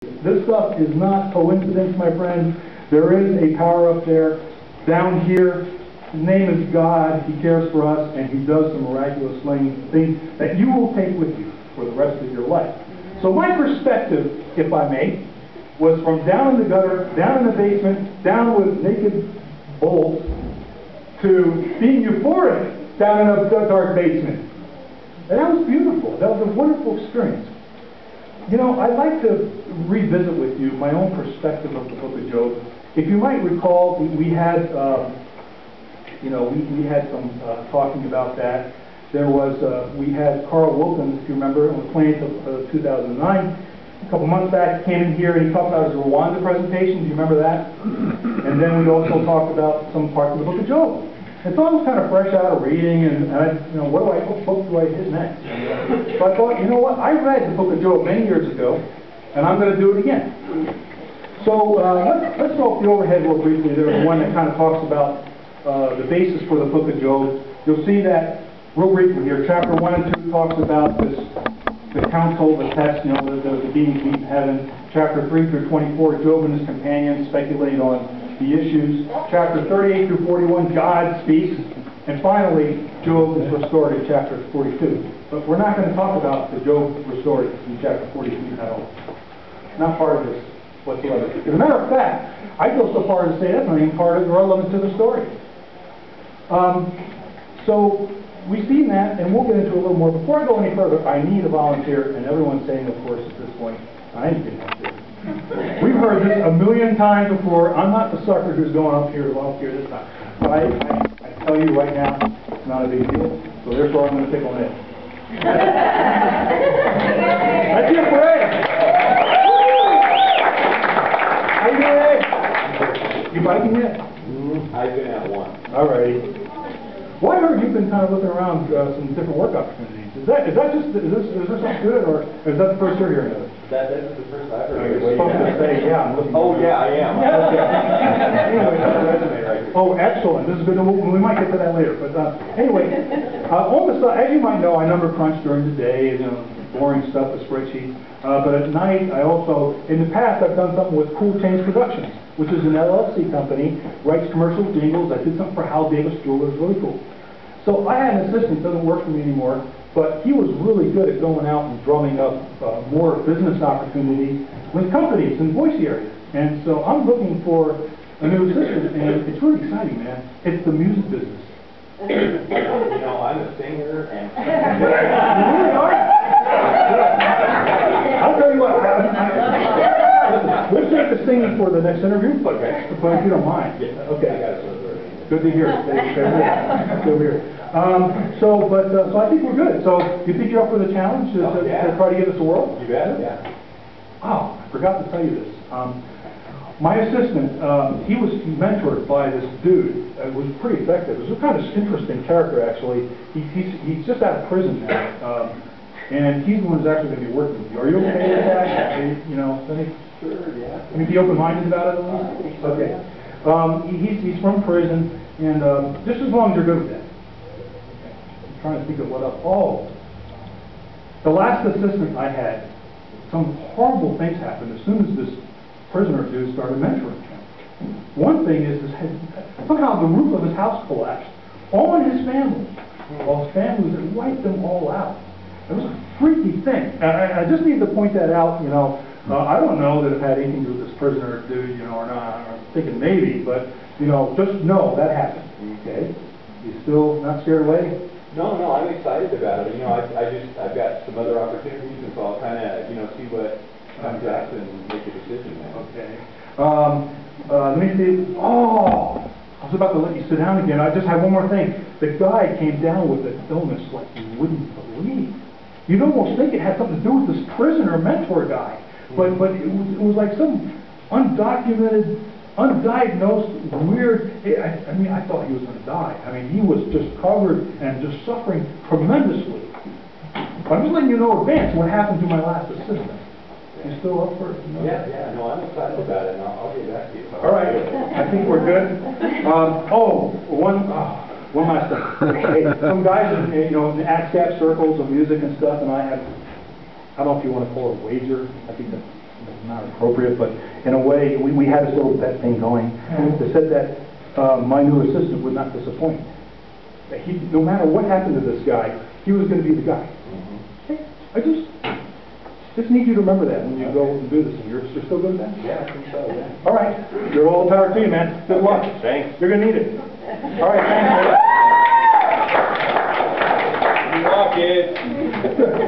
This stuff is not coincidence, my friend. There is a power up there. Down here, his name is God. He cares for us, and he does some miraculous things that you will take with you for the rest of your life. So my perspective, if I may, was from down in the gutter, down in the basement, down with naked bulls, to being euphoric down in a dark basement. And that was beautiful. That was a wonderful experience. You know, I'd like to revisit with you my own perspective of the book of Job. If you might recall, we had, we had some talking about that. There was, we had Carl Wilkins, if you remember, on the 20th of 2009. A couple months back, came in here and he talked about his Rwanda presentation. Do you remember that? And then we also talked about some parts of the book of Job. And so I was kind of fresh out of reading, and what book do I hit next? So I thought, you know what? I read the book of Job many years ago, and I'm going to do it again. So let's go off the overhead real briefly. There's one that kind of talks about the basis for the book of Job. You'll see that real briefly here. Chapter 1 and 2 talks about this, the council, the test, the beings meet in heaven. Chapter 3 through 24, Job and his companions speculate on the issues. Chapter 38 through 41, God speaks. And finally, Job is restored in chapter 42. But we're not going to talk about the Job restored in chapter 42 at all. Not part of this whatsoever. As a matter of fact, I go so far as to say that's not even part of the relevance to the story. So we've seen that, and we'll get into a little more. Before I go any further, I need a volunteer, and everyone's saying, of course, at this point, I ain't getting up there. We've heard this a million times before. I'm not the sucker who's going up here to volunteer this time. But I tell you right now, it's not a big deal. So therefore, I'm going to pick on it. That's your parade. How you doing, Ed? You biking yet? I've been at one. All righty. Well, I heard you've been kind of looking around some different work opportunities. Is there something good, or is that the first you're hearing of it? That's the first I've heard. You're supposed to say, yeah, I'm looking. Oh, yeah, I am. Okay. Oh, excellent. This is good. We might get to that later. But anyway, on the side, as you might know, I number crunch during the day, boring stuff with spreadsheets. But at night, I also, in the past, I've done something with Cool Change Productions, which is an LLC company, writes commercial jingles. I did something for Hal Davis Jeweler. It was really cool. So I had an assistant, doesn't work for me anymore, but he was really good at going out and drumming up more business opportunities with companies in Boise area. And so I'm looking for a new assistant, and it's really exciting, man. It's the music business. I'm a singer, and... You really are? I'll tell you what, we'll take the singing for the next interview, but if you don't mind. Okay. Good to hear. Good to hear. So I think we're good. So you think you're up for the challenge to try to give us a whirl? You bet. Yeah. Oh, I forgot to tell you this. My assistant, he was mentored by this dude. It was pretty effective. It was a kind of interesting character, actually. He's just out of prison now, and he's the one who's actually going to be working with you. Are you okay with that? Sure, yeah. Can you be open-minded about it at least? Okay. He's from prison, and just as long as you're good with that. I'm trying to think of what else. Oh, the last assistant I had, some horrible things happened as soon as this prisoner dude started mentoring him. One thing is, somehow the roof of his house collapsed on his family. All his family was wiped them all out. It was a freaky thing. I just need to point that out. I don't know that it had anything to do with this prisoner dude, or not. I'm thinking maybe, but just know that happened. Okay? You still not scared away? No, I'm excited about it. I've got some other opportunities, and so I'll kind of, see what comes up and make a decision. Okay. Let me see. Oh, I was about to let you sit down again. I just have one more thing. The guy came down with an illness like you wouldn't believe. You'd almost think it had something to do with this prisoner mentor guy. But it was like some undocumented, undiagnosed, weird. I thought he was going to die. He was just covered and just suffering tremendously. But I'm just letting you know in advance what happened to my last assistant. You still up for it? Yeah. No, I'm excited about it, and I'll get back to you. All right. I think we're good. One last thing. Hey, some guys in the ASCAP circles of music and stuff, and I don't know if you want to call it a wager. I think that not appropriate, but in a way, we had this little bet thing going that said that my new assistant would not disappoint. That no matter what happened to this guy, he was going to be the guy. Hey, I just need you to remember that when you go and do this. You're still good at that? Yeah, I think so, yeah. All right. You're all power to you, man. Good luck. Thanks. You're going to need it. All right, thanks. Good luck, kids.